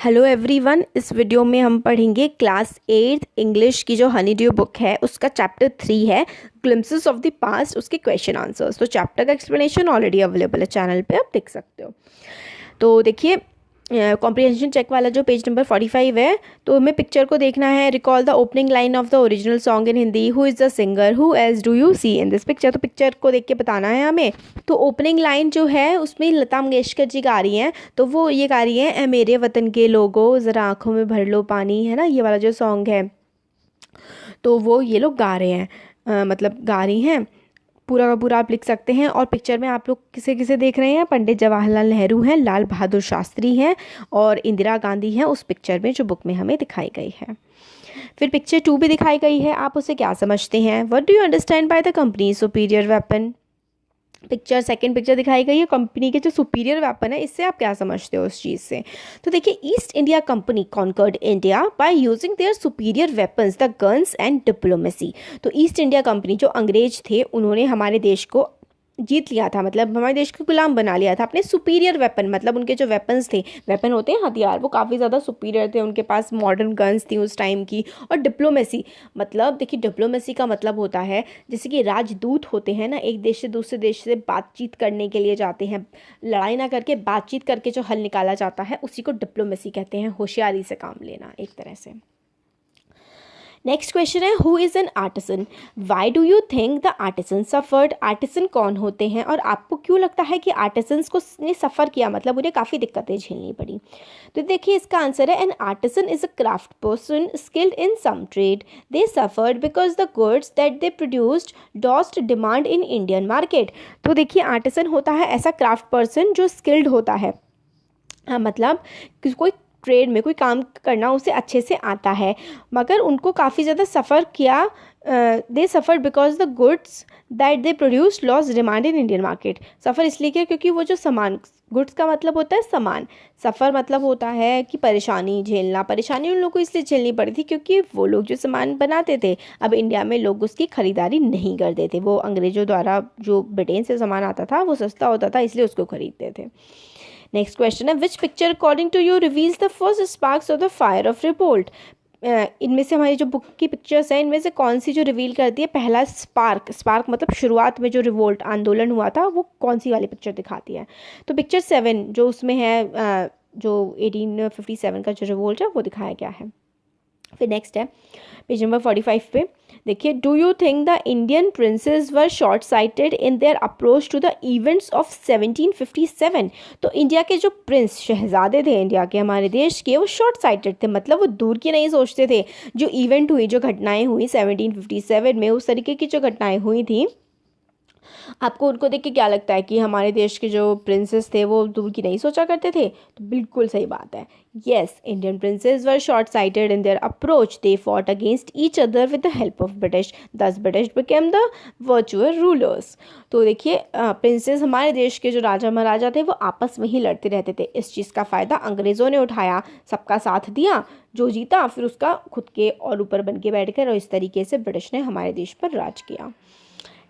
Hello everyone, इस video में हम पढ़ेंगे क्लास 8 इंग्लिश की जो हनी ड्यू बुक है उसका चैप्टर 3 है ग्लिम्पसेस ऑफ द पास्ट, उसके क्वेश्चन आंसर्स। तो चैप्टर का एक्सप्लेनेशन ऑलरेडी अवेलेबल है चैनल पे, आप देख सकते हो। तो देखिए कॉम्प्रिहेंशन चेक वाला जो पेज नंबर 45 है, तो हमें पिक्चर को देखना है। Recall the opening line of the original song in Hindi, who is the singer, who else do you see in this picture. तो पिक्चर को देख के बताना है हमें। तो ओपनिंग लाइन जो है उसमें लता मंगेशकर जी गा रही हैं, तो वो ये गा रही हैं, ए मेरे वतन के लोगो ज़रा आँखों में भर लो पानी, है ना, ये वाला जो सॉन्ग है। तो वो ये लोग गा रहे हैं, मतलब गा रही हैं। पूरा का पूरा आप लिख सकते हैं। और पिक्चर में आप लोग किसे किसे देख रहे हैं? पंडित जवाहरलाल नेहरू हैं, लाल बहादुर शास्त्री हैं और इंदिरा गांधी हैं उस पिक्चर में जो बुक में हमें दिखाई गई है। फिर पिक्चर 2 भी दिखाई गई है, आप उसे क्या समझते हैं? What do you understand by the company superior weapon. Second picture दिखाई गई है, कंपनी के जो सुपीरियर वेपन है, इससे आप क्या समझते हो उस चीज़ से? तो देखिए, East India Company conquered India by using their superior weapons the guns and diplomacy. तो ईस्ट इंडिया कंपनी जो अंग्रेज थे, उन्होंने हमारे देश को जीत लिया था, मतलब हमारे देश को गुलाम बना लिया था अपने सुपीरियर वेपन, मतलब उनके जो वेपन्स थे, वेपन होते हैं हथियार, वो काफ़ी ज़्यादा सुपीरियर थे, उनके पास मॉडर्न गन्स थी उस टाइम की। और डिप्लोमेसी, मतलब देखिए डिप्लोमेसी का मतलब होता है जैसे कि राजदूत होते हैं ना, एक देश से दूसरे देश से बातचीत करने के लिए जाते हैं, लड़ाई ना करके बातचीत करके जो हल निकाला जाता है उसी को डिप्लोमेसी कहते हैं, होशियारी से काम लेना एक तरह से। नेक्स्ट क्वेश्चन है, who is an artisan, why do you think the artisan suffered. Artisan कौन होते हैं और आपको क्यों लगता है कि आर्टिसन्स को ने सफ़र किया, मतलब उन्हें काफ़ी दिक्कतें झेलनी पड़ी। तो देखिए इसका आंसर है, an artisan is a craft person skilled in some trade, they suffered because the goods that they produced lost demand in Indian market. तो देखिए आर्टिसन होता है ऐसा क्राफ्ट पर्सन जो स्किल्ड होता है, हाँ, मतलब कोई ट्रेड में कोई काम करना उसे अच्छे से आता है, मगर उनको काफ़ी ज़्यादा सफ़र किया। They suffer because the goods that they produce lost demand in Indian market. Suffer इसलिए किया क्योंकि वो जो सामान, गुड्स का मतलब होता है सामान, सफ़र मतलब होता है कि परेशानी झेलना। परेशानी उन लोगों को इसलिए झेलनी पड़ी थी क्योंकि वो लोग जो सामान बनाते थे, अब इंडिया में लोग उसकी ख़रीदारी नहीं करते थे। वो अंग्रेज़ों द्वारा जो ब्रिटेन से सामान आता था वो सस्ता होता था, इसलिए उसको ख़रीदते थे। नेक्स्ट क्वेश्चन है, which picture according to you reveals the first sparks of the fire of revolt. इनमें से हमारी जो बुक की पिक्चर्स हैं, इनमें से कौन सी जो रिवील करती है पहला स्पार्क, स्पार्क मतलब शुरुआत में जो रिवोल्ट आंदोलन हुआ था, वो कौन सी वाली पिक्चर दिखाती है? तो पिक्चर 7 जो उसमें है, जो 1857 का जो रिवोल्ट है वो दिखाया गया है। फिर नेक्स्ट है पेज नंबर 45 पे, देखिए, do you think the Indian princes were short sighted in their approach to the events of 1757। तो इंडिया के जो प्रिंस शहजादे थे इंडिया के, हमारे देश के, वो शॉर्ट साइटेड थे, मतलब वो दूर की नहीं सोचते थे। जो इवेंट हुई, जो घटनाएं हुई 1757 में, उस तरीके की जो घटनाएं हुई थी, आपको उनको देख के क्या लगता है कि हमारे देश के जो प्रिंसेस थे वो दूर की नहीं सोचा करते थे? तो बिल्कुल सही बात है। Yes, Indian princes were short sighted in their approach, they fought against each other with the help of British, thus British became the virtual rulers. तो देखिए प्रिंसेस, हमारे देश के जो राजा महाराजा थे वो आपस में ही लड़ते रहते थे। इस चीज़ का फ़ायदा अंग्रेज़ों ने उठाया, सबका साथ दिया, जो जीता फिर उसका खुद के और ऊपर बन के बैठ कर, और इस तरीके से ब्रिटिश ने हमारे देश पर राज किया।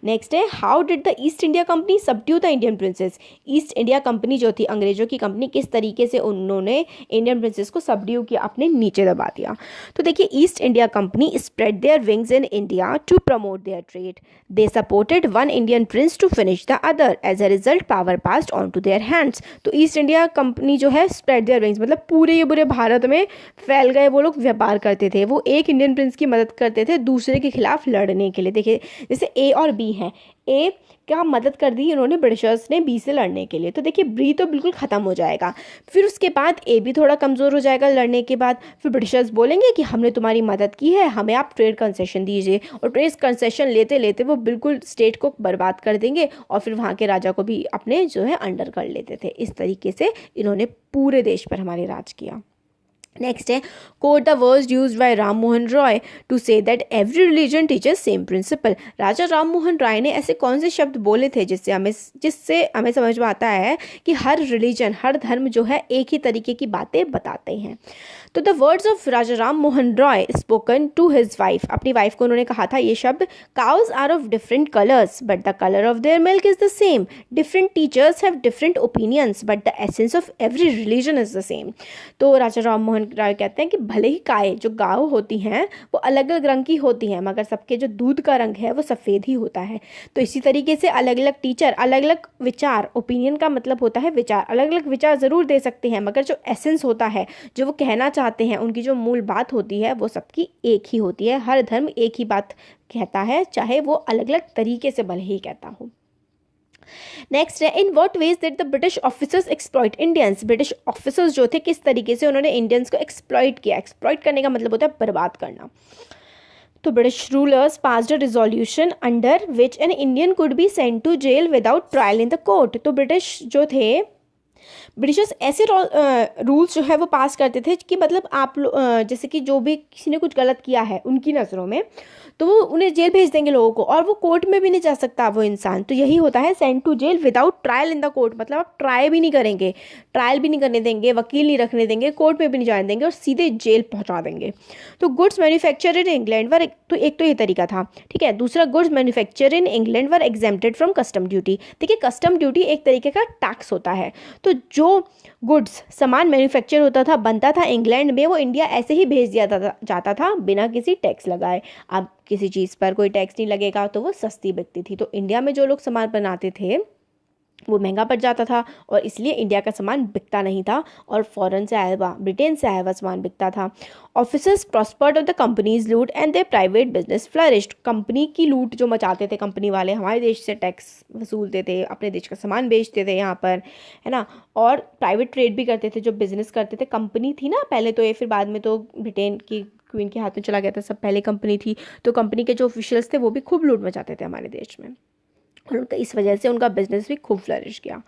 नेक्स्ट है, how did the east India company subdue the Indian princess. East India Company जो थी, अंग्रेजों की कंपनी, किस तरीके से उन्होंने इंडियन प्रिंसेस को सबड्यू किया, अपने नीचे दबा दिया। तो देखिए, East India Company spread their wings in India to promote their trade, they supported one Indian prince to finish the other, as a result power passed on to their hands. तो East India Company जो है, spread their wings मतलब पूरे भारत में फैल गए, वो लोग व्यापार करते थे, वो एक इंडियन प्रिंस की मदद करते थे दूसरे के खिलाफ लड़ने के लिए। देखिए जैसे ए और बी हैं, ए क्या मदद कर दी इन्होंने ब्रिटिशर्स ने बी से लड़ने के लिए, तो देखिए बी तो बिल्कुल ख़त्म हो जाएगा, फिर उसके बाद ए भी थोड़ा कमज़ोर हो जाएगा लड़ने के बाद। फिर ब्रिटिशर्स बोलेंगे कि हमने तुम्हारी मदद की है, हमें आप ट्रेड कंसेशन दीजिए, और ट्रेड कंसेशन लेते लेते वो बिल्कुल स्टेट को बर्बाद कर देंगे और फिर वहाँ के राजा को भी अपने जो है अंडर कर लेते थे। इस तरीके से इन्होंने पूरे देश पर हमारे राज किया। नेक्स्ट है quote the words used by Ram Mohan Roy to say that every religion teaches same principle. Raja Ram Mohan Rai ने ऐसे कौन से शब्द बोले थे जिससे हमें समझ में आता है कि हर रिलीजन, हर धर्म जो है एक ही तरीके की बातें बताते हैं। तो the words of Raja Ram Mohan Roy spoken to his wife, अपनी वाइफ को उन्होंने कहा था ये शब्द, cows are of different colours but the colour of their milk is the same, different teachers have different opinions but the essence of every religion is the same. तो राजा राम मोहन राय कहते हैं कि भले ही गाय, जो गाय होती हैं वो अलग अलग रंग की होती हैं, मगर सबके जो दूध का रंग है वो सफ़ेद ही होता है। तो इसी तरीके से अलग अलग टीचर अलग अलग विचार, ओपिनियन का मतलब होता है विचार, अलग अलग विचार ज़रूर दे सकते हैं, मगर जो एसेंस होता है, जो वो कहना चाहते हैं, उनकी जो मूल बात होती है वो सबकी एक ही होती है। हर धर्म एक ही बात कहता है, चाहे वो अलग अलग तरीके से भले ही कहता हो। नेक्स्ट है in what ways that the British officers exploit Indians. British officers जो थे किस तरीके से उन्होंने इंडियंस को एक्सप्लॉइट किया। एक्सप्लॉइट करने का मतलब होता है बर्बाद करना। तो British rulers passed a resolution under which an Indian could be sent to jail without trial in the court. तो ब्रिटिशर्स ऐसे रूल्स जो है वो पास करते थे कि मतलब आप जैसे कि जो भी किसी ने कुछ गलत किया है उनकी नज़रों में, तो वो उन्हें जेल भेज देंगे लोगों को, और वो कोर्ट में भी नहीं जा सकता वो इंसान। तो यही होता है sent to jail without trial in the court, मतलब आप ट्राई भी नहीं करेंगे, ट्रायल भी नहीं करने देंगे, वकील नहीं रखने देंगे, कोर्ट में भी नहीं जाने देंगे और सीधे जेल पहुंचा देंगे। तो गुड्स मैन्युफैक्चर इन इंग्लैंड वर, तो एक तो ये तरीका था, ठीक है। दूसरा, goods manufacture in England were exempted from custom duty. देखिए कस्टम ड्यूटी एक तरीके का टैक्स होता है, तो जो गुड्स, सामान मैन्युफैक्चर होता था, बनता था इंग्लैंड में, वो इंडिया ऐसे ही भेज दिया जाता था बिना किसी टैक्स लगाए। अब किसी चीज़ पर कोई टैक्स नहीं लगेगा तो वो सस्ती बिकती थी। तो इंडिया में जो लोग सामान बनाते थे वो महंगा पड़ जाता था, और इसलिए इंडिया का सामान बिकता नहीं था, और फॉरेन से आया हुआ, ब्रिटेन से आया हुआ सामान बिकता था। Officers prospered of the company's loot and their private business flourished. Company की लूट जो मचाते थे कंपनी वाले, हमारे देश से टैक्स वसूलते थे, अपने देश का सामान बेचते थे यहाँ पर, है ना, और प्राइवेट ट्रेड भी करते थे, जो बिजनेस करते थे। कंपनी थी ना पहले तो ये, फिर बाद में तो ब्रिटेन की क्वीन के हाथ में चला गया था, सब पहले कंपनी थी। तो कंपनी के जो ऑफिशियल्स थे वो भी खूब लूट मचाते थे हमारे देश में, और उनका इस वजह से उनका बिजनेस भी खूब फ्लरिश किया।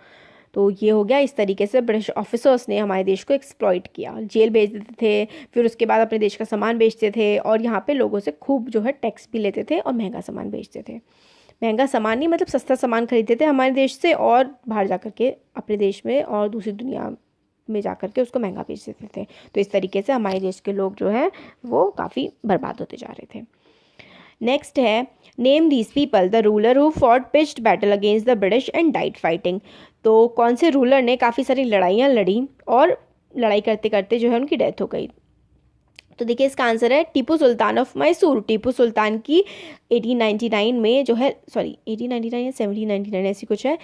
तो ये हो गया, इस तरीके से ब्रिटिश ऑफिसर्स ने हमारे देश को एक्सप्लॉइट किया, जेल भेज देते थे, फिर उसके बाद अपने देश का सामान बेचते थे, और यहाँ पे लोगों से खूब जो है टैक्स भी लेते थे और महंगा सामान बेचते थे। महंगा सामान नहीं, मतलब सस्ता सामान खरीदते थे हमारे देश से, और बाहर जा कर के अपने देश में और दूसरी दुनिया में जा कर के उसको महंगा बेच देते थे। तो इस तरीके से हमारे देश के लोग जो हैं वो काफ़ी बर्बाद होते जा रहे थे। नेक्स्ट है name these people the ruler who fought pitched battle against the British and died fighting. तो कौन से रूलर ने काफ़ी सारी लड़ाइयाँ लड़ी और लड़ाई करते करते जो है उनकी डेथ हो गई। तो देखिए इसका आंसर है टीपू सुल्तान ऑफ मैसूर। टीपू सुल्तान की 1899 में जो है, सॉरी 1899 या 1799 ऐसी कुछ है,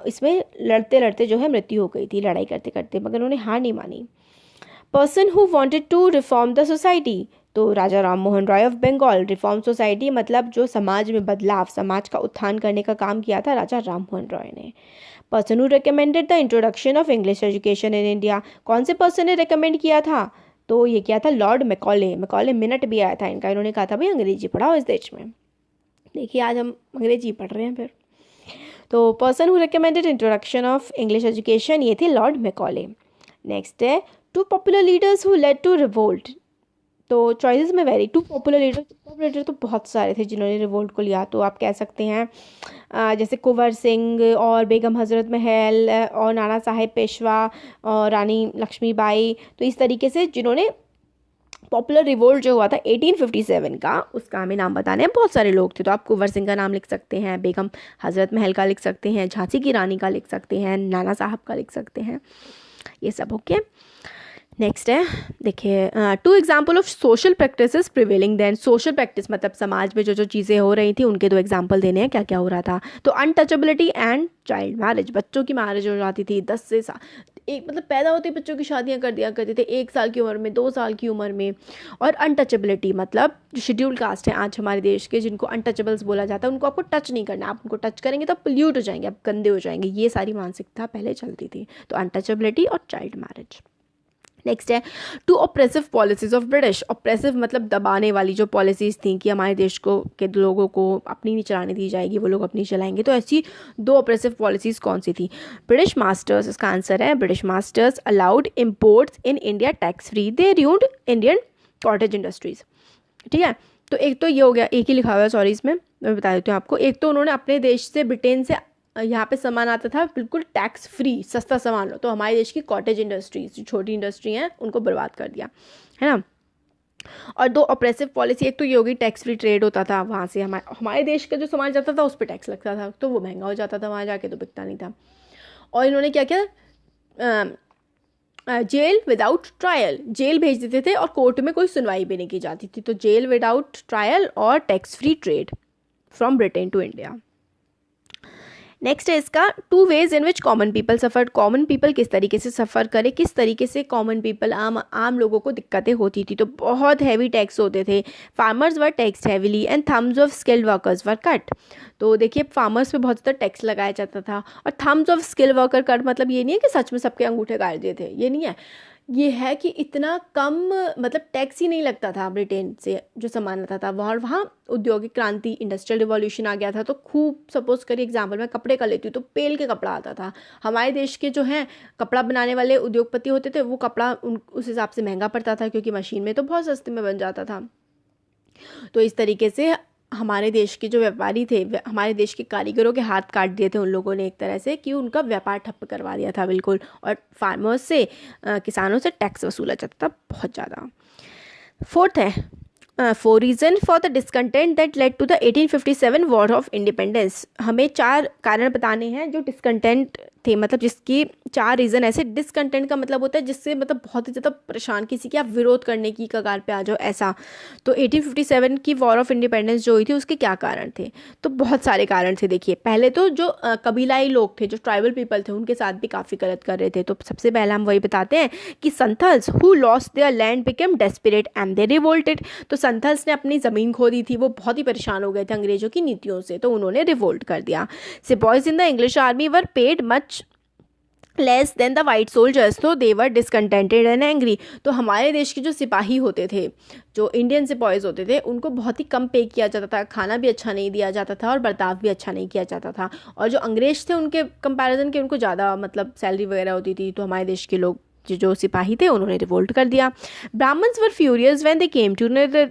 इसमें लड़ते लड़ते जो है मृत्यु हो गई थी लड़ाई करते करते, मगर उन्होंने हार नहीं मानी। Person who wanted to reform the society. तो Raja Ram Mohan Roy of Bengal. Reform society मतलब जो समाज में बदलाव, समाज का उत्थान करने का काम किया था राजा राम मोहन रॉय ने। Person who recommended the introduction of English education in India. कौन से पर्सन ने रिकमेंड किया था? तो ये किया था लॉर्ड मैकॉले। मैकॉले मिनट भी आया था इनका, इन्होंने कहा था भाई अंग्रेजी पढ़ाओ इस देश में। देखिए आज हम अंग्रेजी पढ़ रहे हैं फिर। तो person who recommended introduction of English education, ये थे लॉर्ड मैकॉले। नेक्स्ट है two popular leaders who led to revolt. तो चॉइसेस में वेरी, टू पॉपुलर लीडर तो बहुत सारे थे जिन्होंने रिवोल्ट को लिया। तो आप कह सकते हैं जैसे कुंवर सिंह और बेगम हजरत महल और नाना साहेब पेशवा और रानी लक्ष्मीबाई। तो इस तरीके से जिन्होंने पॉपुलर रिवोल्ट जो हुआ था 1857 का, उसका हमें नाम बताने हैं। बहुत सारे लोग थे, तो आप कुंवर सिंह का नाम लिख सकते हैं, बेगम हजरत महल का लिख सकते हैं, झांसी की रानी का लिख सकते हैं, नाना साहब का लिख सकते हैं, ये सब ओके। नेक्स्ट है देखिए two example of social practices prevailing then. Social practice मतलब समाज में जो जो चीज़ें हो रही थी उनके दो एग्जाम्पल देने हैं, क्या क्या हो रहा था। तो अनटचेबिलिटी एंड चाइल्ड मैरिज, बच्चों की मैरिज हो जाती थी 10 से एक, मतलब पैदा होते बच्चों की शादियां कर दिया करते थे 1 साल की उम्र में, 2 साल की उम्र में। और अनटचेबिलिटी मतलब जो शेड्यूल कास्ट हैं आज हमारे देश के, जिनको अनटचेबल्स बोला जाता है, उनको आपको टच नहीं करना, आप उनको टच करेंगे तो पोल्यूट हो जाएंगे, आप गंदे हो जाएंगे, ये सारी मानसिकता पहले चलती थी। तो अनटचेबिलिटी और चाइल्ड मैरिज। नेक्स्ट है two oppressive policies of British. Oppressive मतलब दबाने वाली जो पॉलिसीज़ थी कि हमारे देश को के लोगों को अपनी नहीं चलाने दी जाएगी, वो लोग अपनी चलाएंगे। तो ऐसी 2 ऑप्रेसिव पॉलिसीज़ कौन सी थी? ब्रिटिश मास्टर्स, इसका आंसर है British masters allowed imports in India tax free, they ruined Indian cottage industries. ठीक है, तो एक तो ये हो गया, एक ही लिखा हुआ है सॉरी इसमें, मैं बता देती हूँ आपको। एक तो उन्होंने अपने देश से, ब्रिटेन से यहाँ पे सामान आता था बिल्कुल टैक्स फ्री, सस्ता सामान लो, तो हमारे देश की कॉटेज इंडस्ट्रीज जो छोटी इंडस्ट्री हैं उनको बर्बाद कर दिया, है ना। और 2 ऑप्रेसिव पॉलिसी, एक तो ये होगी टैक्स फ्री ट्रेड होता था, वहाँ से हमारे देश का जो सामान जाता था उस पर टैक्स लगता था, तो वो महंगा हो जाता था, वहाँ जाके तो बिकता नहीं था। और इन्होंने क्या किया, जेल विदाउट ट्रायल, जेल भेज देते थे और कोर्ट में कोई सुनवाई भी नहीं की जाती थी। तो जेल विदाउट ट्रायल और tax free trade from Britain to India. Next है इसका 2 ways in which common people suffered. Common people किस तरीके से सफ़र करे, किस तरीके से कॉमन पीपल आम लोगों को दिक्कतें होती थी। तो बहुत हैवी टैक्स होते थे, farmers were tax heavily and thumbs of skilled workers were cut. तो देखिए फार्मर्स पे बहुत ज़्यादा टैक्स लगाया जाता था, और thumbs of skill worker cut मतलब ये नहीं है कि सच में सबके अंगूठे काट दिए थे, ये नहीं है, ये है कि इतना कम मतलब टैक्स ही नहीं लगता था ब्रिटेन से जो सामान आता था। वहाँ औद्योगिक क्रांति, इंडस्ट्रियल रिवॉल्यूशन आ गया था, तो खूब, सपोज करिए एग्जांपल मैं कपड़े का लेती हूँ तो पेल के कपड़ा आता था। हमारे देश के जो हैं कपड़ा बनाने वाले उद्योगपति होते थे, वो कपड़ा उस हिसाब से महंगा पड़ता था, क्योंकि मशीन में तो बहुत सस्ते में बन जाता था। तो इस तरीके से हमारे देश के जो व्यापारी थे, हमारे देश के कारीगरों के हाथ काट दिए थे उन लोगों ने एक तरह से, कि उनका व्यापार ठप्प करवा दिया था बिल्कुल। और फार्मर्स से, किसानों से टैक्स वसूला जाता था बहुत ज़्यादा। 4th है 4 reason for the discontent that led to the 1857 war of independence. हमें 4 कारण बताने हैं जो डिसकंटेंट थे, मतलब जिसकी 4 रीज़न ऐसे। डिसकंटेंट का मतलब होता है जिससे मतलब बहुत ही ज़्यादा परेशान, किसी की आप विरोध करने की कगार पे आ जाओ, ऐसा। तो 1857 की वॉर ऑफ इंडिपेंडेंस जो हुई थी उसके क्या कारण थे? तो बहुत सारे कारण थे। देखिए पहले तो जो कबीलाई लोग थे, जो ट्राइबल पीपल थे, उनके साथ भी काफ़ी गलत कर रहे थे। तो सबसे पहले हम वही बताते हैं कि Santhals who lost their land became desperate and they revolted. तो संथल्स ने अपनी ज़मीन खो दी थी, वो बहुत ही परेशान हो गए थे अंग्रेज़ों की नीतियों से, तो उन्होंने रिवोल्ट कर दिया। Sepoys in the English army were paid much less than the white soldiers, तो दे वर डिसकंटेंटेड एंड एंग्री। तो हमारे देश के जो सिपाही होते थे, जो इंडियन सिपॉयज़ होते थे, उनको बहुत ही कम पे किया जाता था, खाना भी अच्छा नहीं दिया जाता था और बर्ताव भी अच्छा नहीं किया जाता था। और जो अंग्रेज थे उनके कंपैरिजन के उनको ज़्यादा मतलब सैलरी वगैरह होती थी। तो हमारे देश के लोग जो सिपाही थे उन्होंने रिवोल्ट कर दिया। Brahmins were furious when they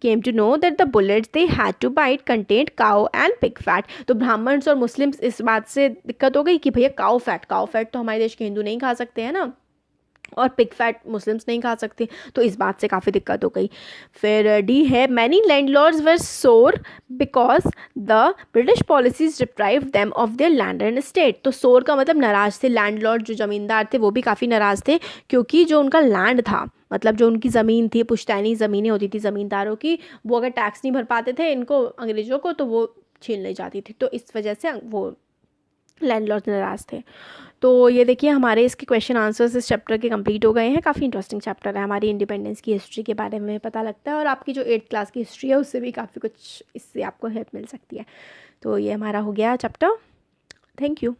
came to know that the bullets they had to bite contained cow and pig fat। तो ब्राह्मण्स और मुस्लिम्स इस बात से दिक्कत हो गई कि भैया काउ फैट तो हमारे देश के हिंदू नहीं खा सकते हैं ना, और पिग फैट मुस्लिम्स नहीं खा सकते, तो इस बात से काफ़ी दिक्कत हो गई। फिर डी है मैनी लैंडलॉर्ड्स वर सोर because the British policies deprive them of their land and state. तो सोर का मतलब नाराज़ थे, लैंडलॉर्ड जो ज़मींदार थे वो भी काफ़ी नाराज़ थे, क्योंकि जो उनका लैंड था, मतलब जो उनकी ज़मीन थी, पुश्तैनी ज़मीनें होती थी ज़मींदारों की, वो अगर टैक्स नहीं भर पाते थे इनको अंग्रेज़ों को, तो वो छीन ली जाती थी। तो इस वजह से वो लैंडलॉर्ड नाराज़ थे। तो ये देखिए हमारे इसके क्वेश्चन आंसर्स इस चैप्टर के कंप्लीट हो गए हैं। काफ़ी इंटरेस्टिंग चैप्टर है, हमारी इंडिपेंडेंस की हिस्ट्री के बारे में पता लगता है, और आपकी जो 8th क्लास की हिस्ट्री है उससे भी काफ़ी कुछ इससे आपको हेल्प मिल सकती है। तो ये हमारा हो गया चैप्टर। Thank you.